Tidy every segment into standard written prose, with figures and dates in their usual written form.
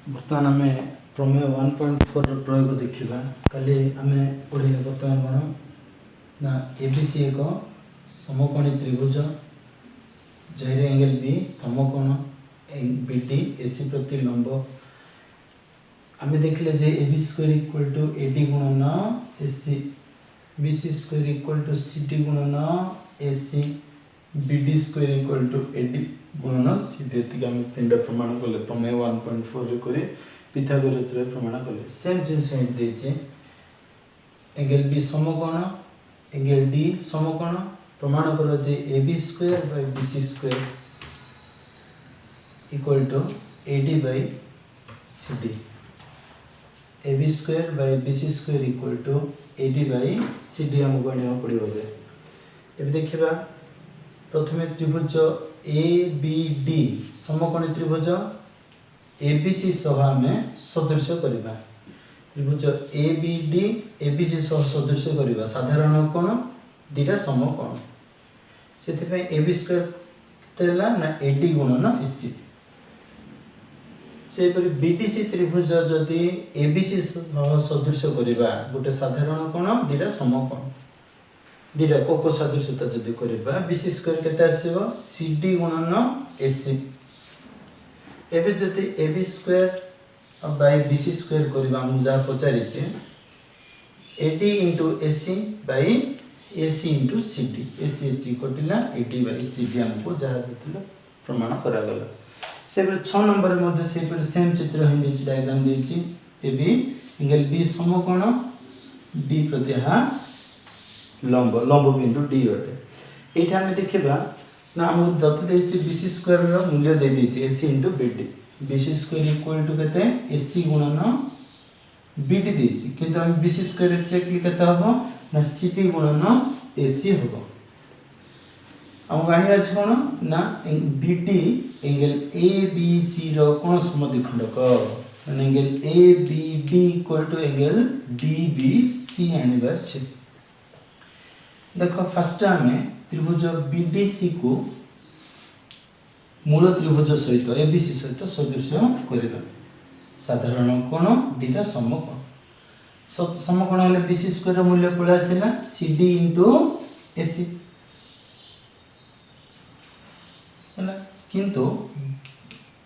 बर्तमान आम प्रमेय 1.4 प्रयोग देखा काली आम पढ़े बर्तमान कौन ना एबीसी एक समकोणी त्रिभुज जहिरे एंगल बी समकोण बीडी एसी प्रति लंब आम देखले जे AB square equal to AD गुणन AC BC square equal to CD गुणन AC BD square equal to AD गुणन सीडी एतिक आम तीनटा प्रमाण कले प्रमेय 1.4 रे करे पिथागोरस रे प्रमाण कले सेम जिनिस देचे एंगल बी समकोण एंगल डी समकोण प्रमाण कर जे AB square by BC square equal to AD by CD AB square by BC square equal to AD by CD हमको आने पड़ो ए देखा प्रथम त्रिभुज ए बी डी समकोणी त्रिभुज एबीसी सह आम सदृश करवा त्रिभुज ए बी डी एबीसी सह सदृश करवा साधारण कोण दीटा समकोण से एबी स्क्वायर ना एडी गुणन एसी से बीडीसी त्रिभुज जदि एबीसी सदृश करवा गोटे साधारण कोण दीटा समकोण दीटा कोको सदृशता जदि करवा बीसी स्क्वायर केते आसीबो सीडी गुणन एसी एबे जदि AB square by BC square करवा हम जा पचारि छे AD into AC by AC into CD AC AC कटिला एडी बाय सीडी हमको जा देथिलो प्रमाण करा गला से 6 नंबर में से सेम चित्र हिंदी डायग्राम देछि एबी एंगल बी समकोण डी प्रत्यहा लंब लंब बिंदु डी अटे एठा हम देखिबा ना हम दत्त देछि बीसी स्क्वायर रो मूल्य दे देछि AC into BD BC square equal to केते एसी गुणन बीडी देछि किंतु हम बीसी स्क्वायर चेक केते हबो ना सीडी गुणन एसी हबो हम जानिबार छै कोन ना BD angle A B C रो कोन समद्विखंडक angle A B D equal to angle D B C आनिबार छै देखो फर्स्ट आम त्रिभुज बीडीसी को मूल त्रिभुज सहित एबीसी सहित सदृश करबा साधारण कोण दीटा समकोण समकोण हेले बीसी स्क्वायर मूल्य पळे आसीला सीडी इनटू एसी हैला किंतु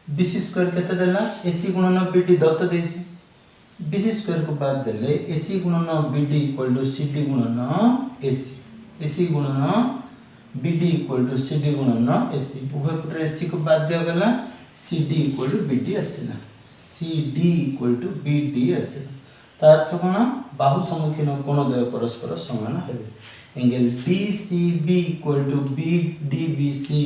बीसी स्क्वायर केते देला एसी गुणन बीडी दत्त देछि बीसी स्क्वायर को बाद देले एसी गुणन बीडी इक्वल टू सीडी गुणन एसी एसी गुणन बीडी इक्वल टू सीडी गुणन एसी उभय पटे एसी को बाद दिया गला सीडी इक्वल टू बीडी आसीला सीडी इक्वल टू बीडी आसीला ता अर्थ कोन बाहु सम्मुखीन कोण द्वय परस्पर समान हेबे angle DCB equal to BDBC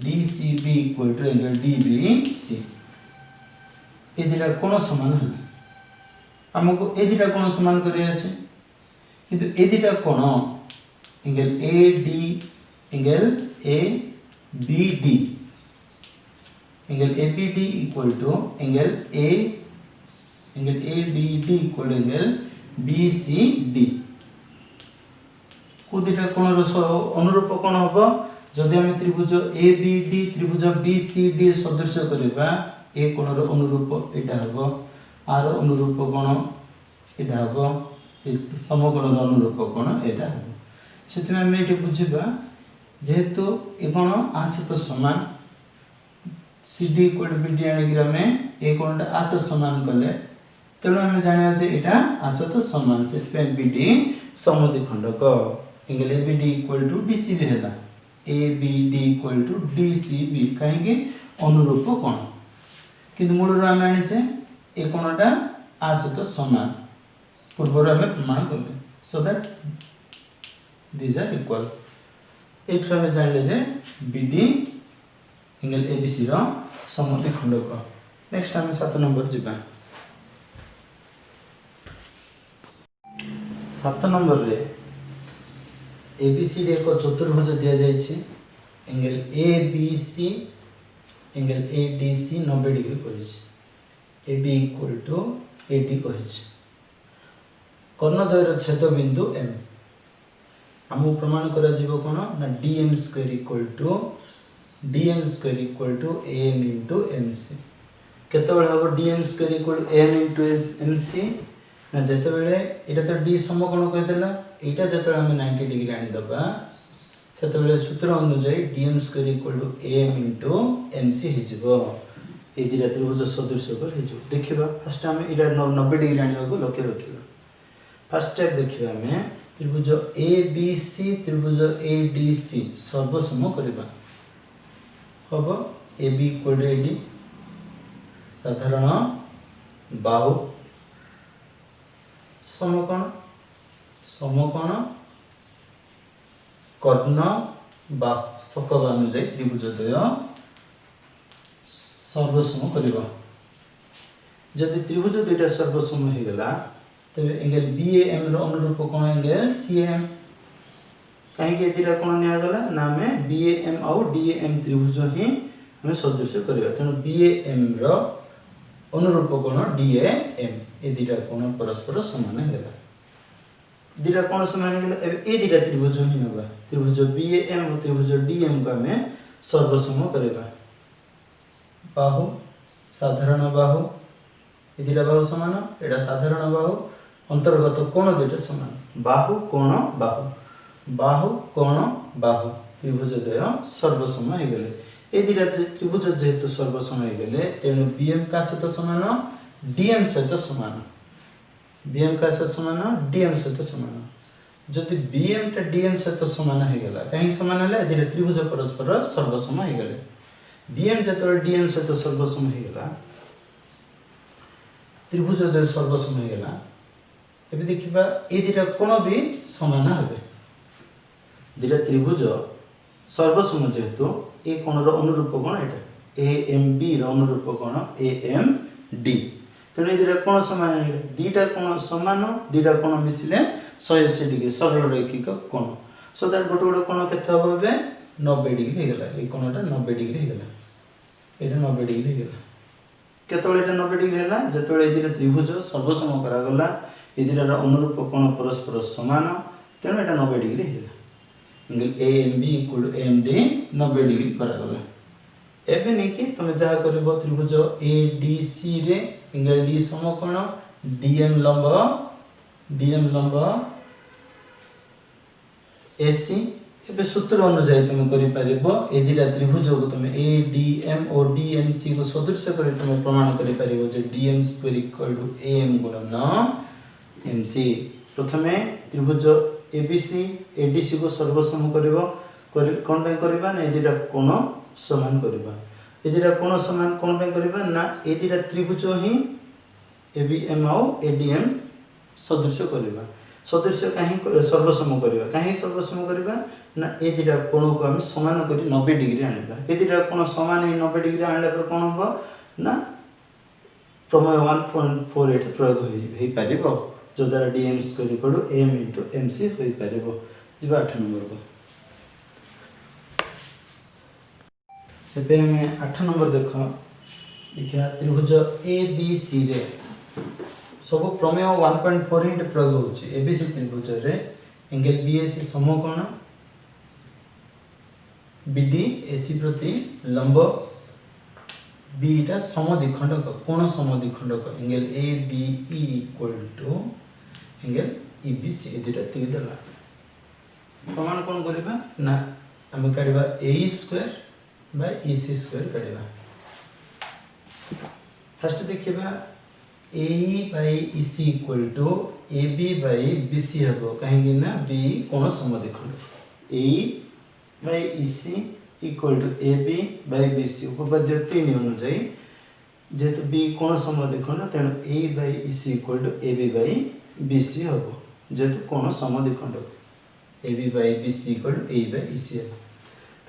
DCB equal to angle DBC ए दिटा कोण समान है हमको ए दिटा कोण समान करिया छै किंतु ए दिटा कोण angle A D angle A B D angle A B D equal to angle A B D equal to angle B C D को दिटा कोण रो अनुरूप कोण होबो जदि हम त्रिभुज ए बी डी त्रिभुज बी सी डी सदृश करबा ए कोण रो अनुरूप एटा होबो आर अनुरूप कोण एटा होबो समकोण रो अनुरूप कोण एटा होबो सेति हम एटी बुझिबा जेहेतु ए कोण आसत समान सीडी इक्वल टू बीडी आने में ए कोणटा आसत समान कले तेणु हम जानिया जे एटा आसत समान सेति बीडी समद्विखंडक angle A B D equal to DCB हैला A B D equal to DCB कहीं अनुरूप कोण किंतु मूल आम आने ए कोणटा आसत समान पूर्व आम प्रमाण कले so that these are equal एठु आम जानले जे बीडी एंगल एबीसी रो समद्विखंडक नेक्स्ट आम 7 नंबर जिबा 7 नंबर रे एबीसी रे एक चतुर्भुज दिया जाय छै angle ABC angle ADC 90 degree करै छै एबी इक्वल टू एडी करै छै कर्णद्वयर छेद बिंदु एम हमको प्रमाण करा जीवो कोन ना DM square equal to am into mc केतबेले हम dm square equal m into s mc ना जेतबेले एटा तो d समकोण कहि देला एटा जेतबेले हम 90 डिग्री आनी दबा सेतबेले सूत्र अनुसार dm square equal am into mc हे जिवो ए दिरा त्रिभुज सदृश को हे जो देखिबा फर्स्ट हम एटा 90 डिग्री आनी को लक्ष्य रखिबा फर्स्ट स्टेप देखिबा हमें त्रिभुज abc त्रिभुज adc सर्वसम करबा हबो ab इक्वल टू ad साधारण बाहु समकोण समकोण कर्ण बाहु सकल अनुसार त्रिभुज द्वय सर्वसम करबा जदि त्रिभुज दुईटा सर्वसम हो गला तबे एंगल BAM रो अनुरूप कोण एंगल CAM काहे के दिरा कोण निया गला ना में BAM और DAM त्रिभुज ही हम सदृश करबा तनो BAM रो अनुरूप कोण DAM ए दिरा कोण परस्पर समान हेला दिरा कोण समान हेला ए दिरा त्रिभुज ही नबा त्रिभुज BAM और त्रिभुज DAM को हमें सर्वसम करबा बाहु साधारण बाहु ए दिरा बाहु समान एडा साधारण बाहु अंतर्गत कोण दुटा समान बाहु कोण बाहु बाहु कोण बाहु त्रिभुज द्वय सर्वसम हो गेले ए दिरा त्रिभुज जेहेतु सर्वसम हो गेले तेनु BM का सहित समान DM सहित समान BM का सहित समान DM सहित समान जति BM टा DM सहित समान हो गेला काहे समान हले ए दिरा त्रिभुज परस्पर सर्वसम हो गेले BM जतो DM सहित सर्वसम हो गेला त्रिभुज द्वय सर्वसम हो गेला एबे देखिबा ए दिरा कोण भी समान हेबे दिरा त्रिभुज सर्वसम जेहेतु ए कोण रो अनुरूप कोण एटा AMB रो अनुरूप कोण AMD तेने दिरा कोण समान हे दीटा कोण समान दीटा कोण मिसिले 180 डिग्री सरल रेखिक कोण सो दैट गोटे गोटे कोण केते होबे 90 डिग्री हे गेला ए कोणटा 90 डिग्री हे गेला एटा 90 डिग्री हे गेला केतबेले एटा 90 डिग्री हैला जेतबेले दिरा त्रिभुज सर्वसम करा गला ए दिरा अनुरूप कोण परस्पर समान तेने एटा 90 डिग्री हैला angle AMB equal AMD 90 degree करा गला एबे नै कि तमे जहा करबो त्रिभुज ADC रे एंगल D समकोण DM लंब AC एबे सूत्र अनुसार तुम करि परिबो ए दिरा त्रिभुज को तुम ADM और DMC को सदृश करि तुम प्रमाण करि परिबो जे DM square equal to AM गुणन MC प्रथमे त्रिभुज ABC ADC को सर्वसम करबो कोन पे करबा ना ए दिरा कोण समान करबा ए दिरा कोण समान कोन पे करबा ना ए दिरा त्रिभुज ही ABM और ADM सदृश करबा सदृश काहे सर्वसम करबा काहे सर्वसम करबा ना ए दिरा कोण को हम समान करी 90 डिग्री आनिबा ए दिरा कोण समान है 90 डिग्री आनला पर कोन हो ना प्रमेय 1.48 प्रयोग होई पारिबो जो द्वारा DM square equal AM into MC होई पारिबो जिबा 8 नंबर को एबे में 8 नंबर देखो देखिया त्रिभुज ABC रे सब प्रमेय 1.48 प्रयोग होची ABC त्रिभुज रे एंगल BAC समकोण BD AC प्रति लंब B टा समद्विखंडक कोण समद्विखंडक angle ABE equal to angle EBC ए दुटा तीन दला प्रमाण कोन करबा ना हम काढबा AE square by EC square काढबा फर्स्ट देखिबा AE by EC equal to AB by BC हबो काहे ना B कोण समद्विखंड AE by EC equal to AB by BC उपपाद्य 3 अनुसार जेतु B कोण समद्विखंड तेनु A by EC equal to AB by BC हबो जेतु कोण समद्विखंड AB by BC equal to A by EC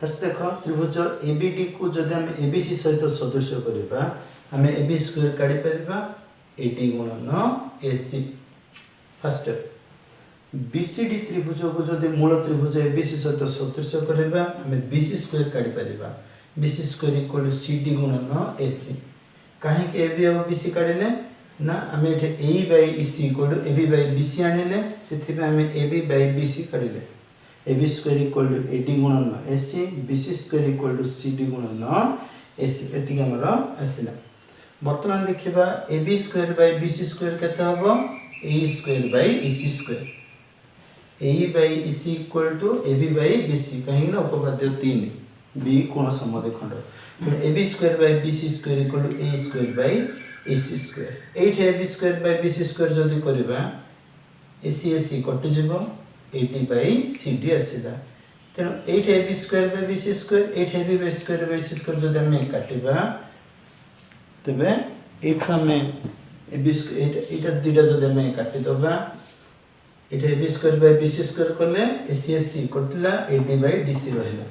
first देखो त्रिभुज ABD को जदि हम ABC सहित सदृश करबा हमें AB स्क्वायर काढी परबा AD गुणन AC फर्स्ट BCD त्रिभुज को जदि मूल त्रिभुज ABC सहित सदृश करबा हमें BC स्क्वायर काढी परबा BC square equal to CD गुणन AC काहे के AB और BC काढिले ना हमें एठे A by EC equal to AB by BC आनिले सेथि पे हमें AB by BC काढिले AB square equal to AD गुणन AC BC square equal to CD गुणन AC एतिक हमर आसिला बर्तमान देखिबा AB square by BC square केते हबो A square by EC square A by EC equal to AB by BC कहीं ना उपपाद्य 3 B कोण समद्विखंड तो AB square by BC square equal to A square by AC square एठी AB square by BC square जदी करबा AC कटि जिवो AD बाय CD आसीला तेणु एठी AB square by BC square एठी AB bye square by C square जदी हम काटिबा तबे एठा हमें AB स्क्वायर एटा दुटा जदी हम काटि दबा एटा AB square by BC square करले AC कटिला AD बाय DC रहला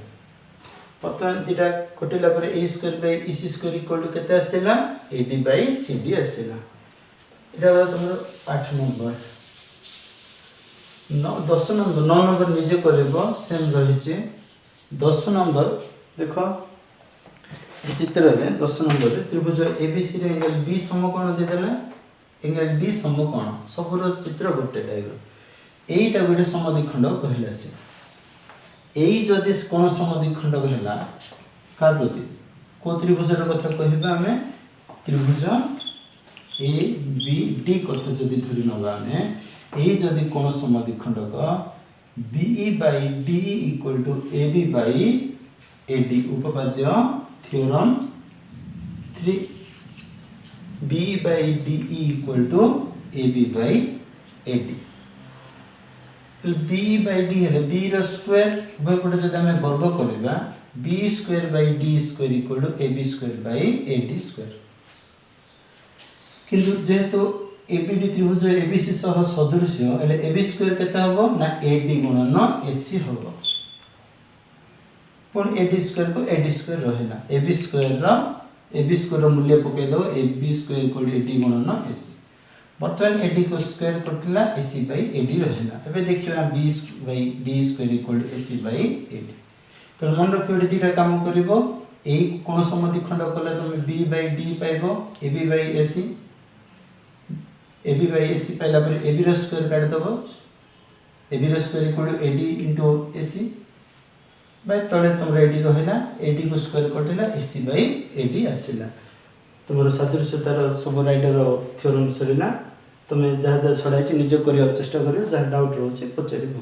बर्तमान दुटा कटिला पर A square by EC square equal to केते आसीला AD बाय CD आसीला एटा हमर 8 नंबर 10 नंबर 9 नंबर निजे करबो सेम रहिचे 10 नंबर देखो चित्र में 10 नंबर त्रिभुज ABC रे एंगल B समकोण दे देला एंगल D समकोण सबरो चित्र गोटे टाइप एटा गोटे समद्विखंड कहला से एई जदि कोन समद्विखंड कहला का प्रति को त्रिभुज रो कथा कहबा हमें त्रिभुज ABD कथा जदि धरि नबा हमें एई जदि कोन समद्विखंड का BE by DE equal to AB by AD उपपाद्य Theorem 3 B by DE equal to AB by AD तो B by D है B रो स्क्वायर उभय पटे जदि हमें वर्ग करबा B square by D square equal to AB square by AD square किंतु जेहेतु ABD त्रिभुज ABC सह सदृश्य एले AB स्क्वायर केते हबो ना AD गुणन AC हबो पुन AD स्क्वायर को AD स्क्वायर रहला AB स्क्वायर रो मूल्य पके दो AB square equal to AD गुणन AC बर्तमान AD को स्क्वायर कटला AC बाय AD रहला एबे देखियो B by D square equal to AC by AD तो मन रखियो एडी दिटा काम करबो एई कोन समद्विखंड कले तुम B बाय D पाइबो AB by AC AB by AC पाइला पर AB रो स्क्वायर काट दबो AB रो square equal to AD into AC by तळे तुम AD रहला AD को स्क्वायर कटला AC बाय AD आसीला तुमरो सदृश्यतार सब राइटर थ्योरम सरिला तुम जहा जहा छडाइछि निजे करिया चेष्टा करियो जहा डाउट रहउछि पचरिबो।